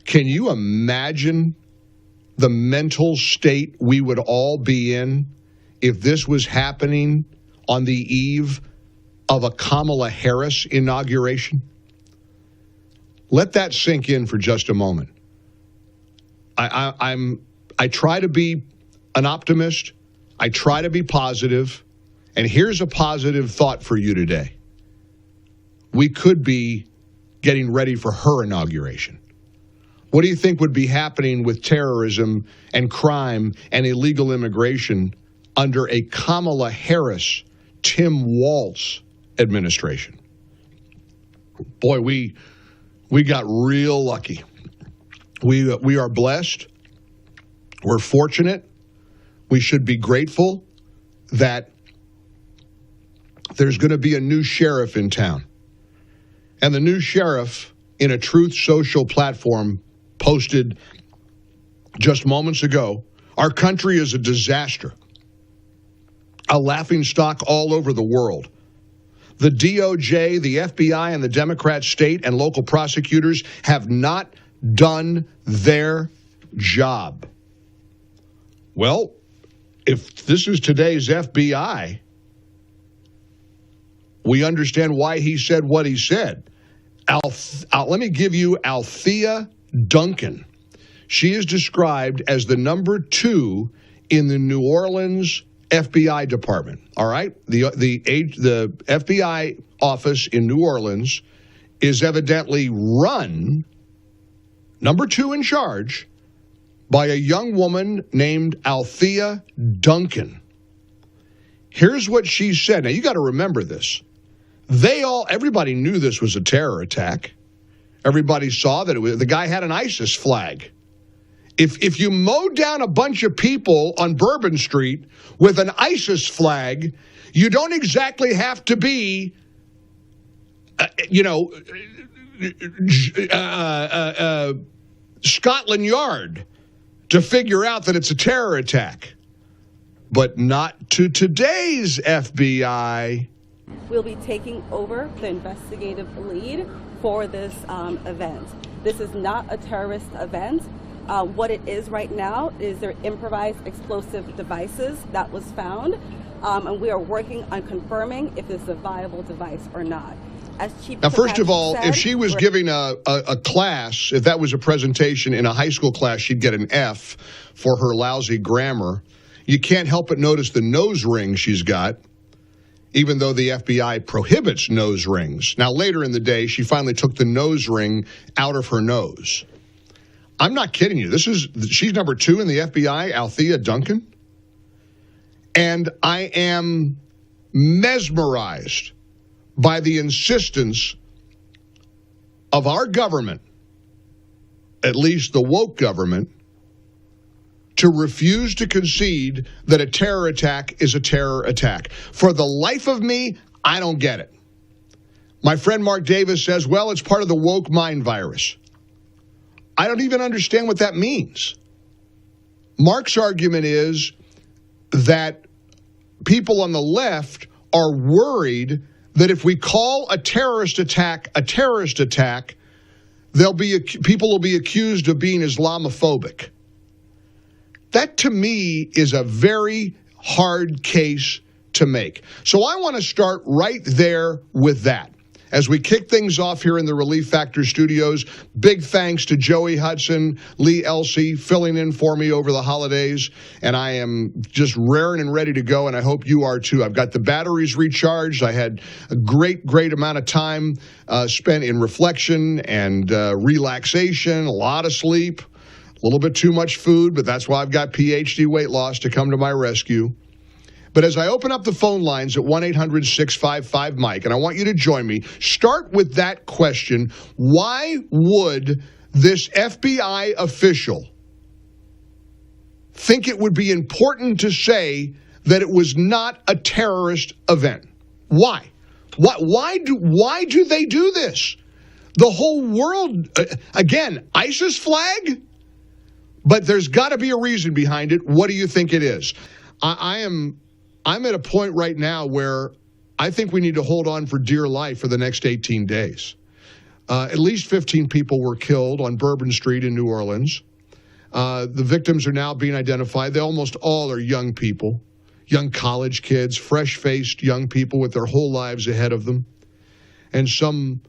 Can you imagine the mental state we would all be in if this was happening on the eve of a Kamala Harris inauguration? Let that sink in for just a moment. I try to be an optimist. I try to be positive. And here's a positive thought for you today. We could be getting ready for her inauguration. What do you think would be happening with terrorism and crime and illegal immigration under a Kamala Harris, Tim Walz administration? Boy, we got real lucky. We are blessed. We're fortunate. We should be grateful that there's going to be a new sheriff in town. And the new sheriff, in a Truth Social platform, posted just moments ago, our country is a disaster, a laughingstock all over the world. The DOJ, the FBI, and the Democrat state and local prosecutors have not done their job. Well, if this is today's FBI, we understand why he said what he said. Let me give you Aletha Duncan. She is described as the number 2 in the New Orleans FBI department. All right? The FBI office in New Orleans is evidently run, number 2 in charge, by a young woman named Aletha Duncan. Here's what she said. Now, you got to remember this. Everybody knew this was a terror attack. Everybody saw that the guy had an ISIS flag. If you mow down a bunch of people on Bourbon Street with an ISIS flag, you don't exactly have to be, Scotland Yard to figure out that it's a terror attack. But not to today's FBI. We'll be taking over the investigative lead for this event. This is not a terrorist event. What it is right now is their improvised explosive devices that was found, and we are working on confirming if this is a viable device or not. Now, first of all, if she was giving a class, if that was a presentation in a high school class, she'd get an F for her lousy grammar. You can't help but notice the nose ring she's got, even though the FBI prohibits nose rings. Now, later in the day, she finally took the nose ring out of her nose. I'm not kidding you. She's number 2 in the FBI, Aletha Duncan. And I am mesmerized by the insistence of our government, at least the woke government, to refuse to concede that a terror attack is a terror attack. For the life of me, I don't get it. My friend Mark Davis says, well, it's part of the woke mind virus. I don't even understand what that means. Mark's argument is that people on the left are worried that if we call a terrorist attack, people will be accused of being Islamophobic. That, to me, is a very hard case to make. So I want to start right there with that. As we kick things off here in the Relief Factor studios, big thanks to Joey Hudson, Lee Elsey, filling in for me over the holidays. And I am just raring and ready to go, and I hope you are too. I've got the batteries recharged. I had a great amount of time spent in reflection and relaxation, a lot of sleep, a little bit too much food, but that's why I've got PhD weight loss to come to my rescue. But as I open up the phone lines at 1-800-655-MIKE, and I want you to join me, start with that question. Why would this FBI official think it would be important to say that it was not a terrorist event? Why? Why do they do this? The whole world, again, ISIS flag? But there's got to be a reason behind it. What do you think it is? I'm at a point right now where I think we need to hold on for dear life for the next 18 days. At least 15 people were killed on Bourbon Street in New Orleans. The victims are now being identified. They almost all are young people, young college kids, fresh-faced young people with their whole lives ahead of them. And some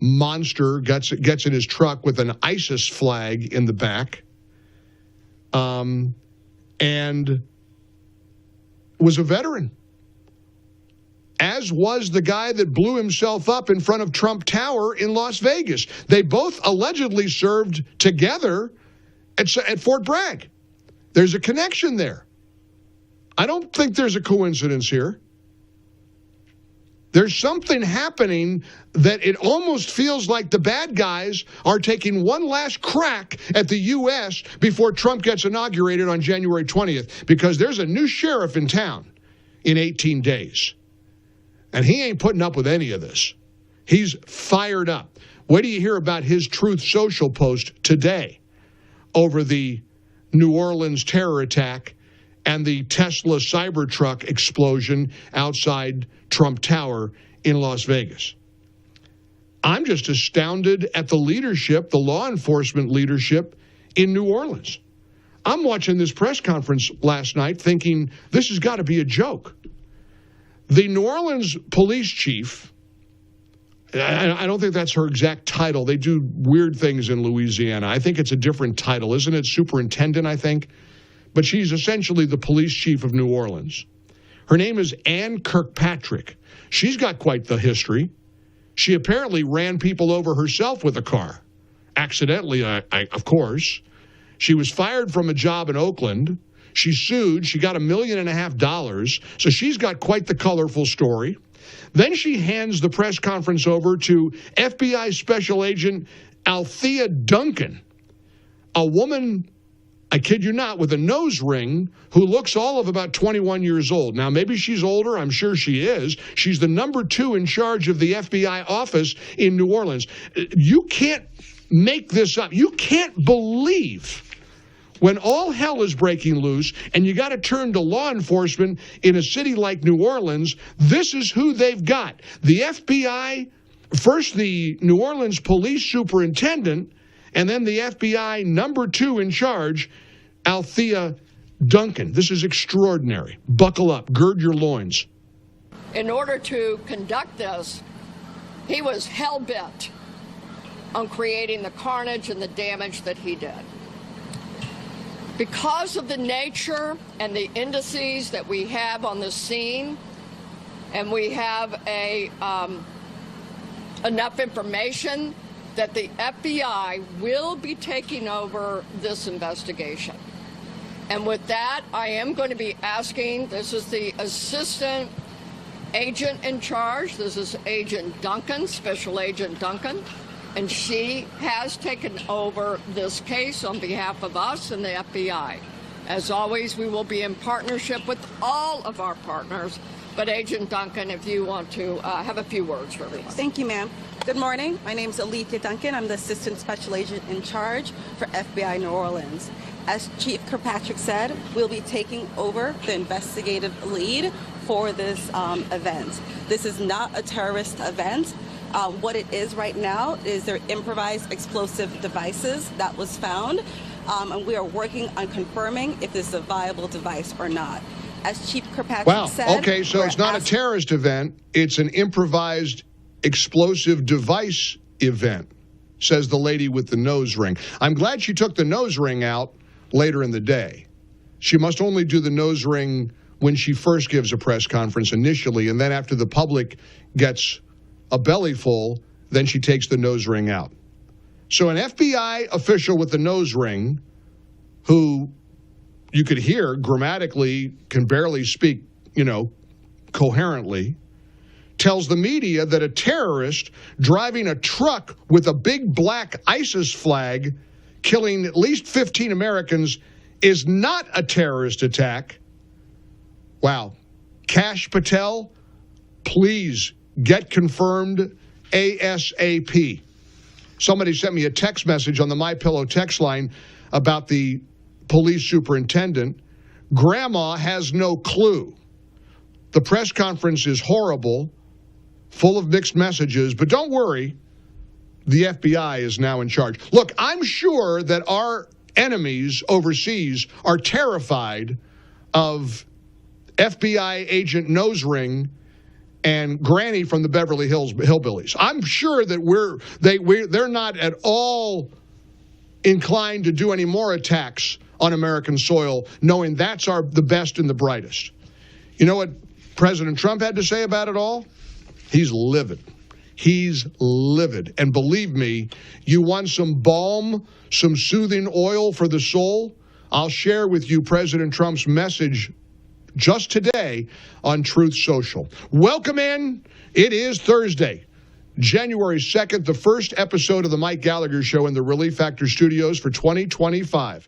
monster gets in his truck with an ISIS flag in the back, and was a veteran, as was the guy that blew himself up in front of Trump Tower in Las Vegas. They both allegedly served together at Fort Bragg. There's a connection there. I don't think there's a coincidence here. There's something happening that it almost feels like the bad guys are taking one last crack at the U.S. before Trump gets inaugurated on January 20th, because there's a new sheriff in town in 18 days. And he ain't putting up with any of this. He's fired up. Wait till you hear about his Truth Social post today over the New Orleans terror attack and the Tesla Cybertruck explosion outside Trump Tower in Las Vegas. I'm just astounded at the leadership, the law enforcement leadership in New Orleans. I'm watching this press conference last night thinking this has got to be a joke. The New Orleans police chief, I don't think that's her exact title. They do weird things in Louisiana. I think it's a different title. Isn't it superintendent, I think? But she's essentially the police chief of New Orleans. Her name is Ann Kirkpatrick. She's got quite the history. She apparently ran people over herself with a car. Accidentally, of course. She was fired from a job in Oakland. She sued. She got $1.5 million. So she's got quite the colorful story. Then she hands the press conference over to FBI Special Agent Aletha Duncan, a woman, I kid you not, with a nose ring who looks all of about 21 years old. Now, maybe she's older. I'm sure she is. She's the number 2 in charge of the FBI office in New Orleans. You can't make this up. You can't believe when all hell is breaking loose and you got to turn to law enforcement in a city like New Orleans, this is who they've got. The FBI, first the New Orleans police superintendent, and then the FBI number 2 in charge, Aletha Duncan. This is extraordinary. Buckle up. Gird your loins. In order to conduct this, he was hell-bent on creating the carnage and the damage that he did. Because of the nature and the indices that we have on the scene, and we have enough information that the FBI will be taking over this investigation. And with that, I am going to be asking, this is the assistant agent in charge, this is Agent Duncan, Special Agent Duncan, and she has taken over this case on behalf of us and the FBI. As always, we will be in partnership with all of our partners. But Agent Duncan, if you want to have a few words for everyone. Thank you, ma'am. Good morning. My name is Aletha Duncan. I'm the Assistant Special Agent in charge for FBI New Orleans. As Chief Kirkpatrick said, we'll be taking over the investigative lead for this event. This is not a terrorist event. What it is right now is their improvised explosive devices that was found, and we are working on confirming if this is a viable device or not. As Chief Kirkpatrick said... Okay, so it's not a terrorist event. It's an improvised explosive device event, says the lady with the nose ring. I'm glad she took the nose ring out later in the day. She must only do the nose ring when she first gives a press conference initially, and then after the public gets a belly full, then she takes the nose ring out. So an FBI official with the nose ring, who you could hear grammatically can barely speak, coherently, tells the media that a terrorist driving a truck with a big black ISIS flag, killing at least 15 Americans, is not a terrorist attack. Wow. Kash Patel, please get confirmed ASAP. Somebody sent me a text message on the MyPillow text line about the police superintendent. Grandma has no clue. The press conference is horrible, full of mixed messages, but don't worry. the FBI is now in charge. Look, I'm sure that our enemies overseas are terrified of FBI agent Nose Ring and Granny from the Beverly Hills Hillbillies. I'm sure that they're not at all inclined to do any more attacks on American soil, knowing that's the best and the brightest. You know what President Trump had to say about it all? He's livid. He's livid. And believe me, you want some balm, some soothing oil for the soul? I'll share with you President Trump's message just today on Truth Social. Welcome in. It is Thursday, January 2nd, the first episode of the Mike Gallagher Show in the Relief Factor Studios for 2025.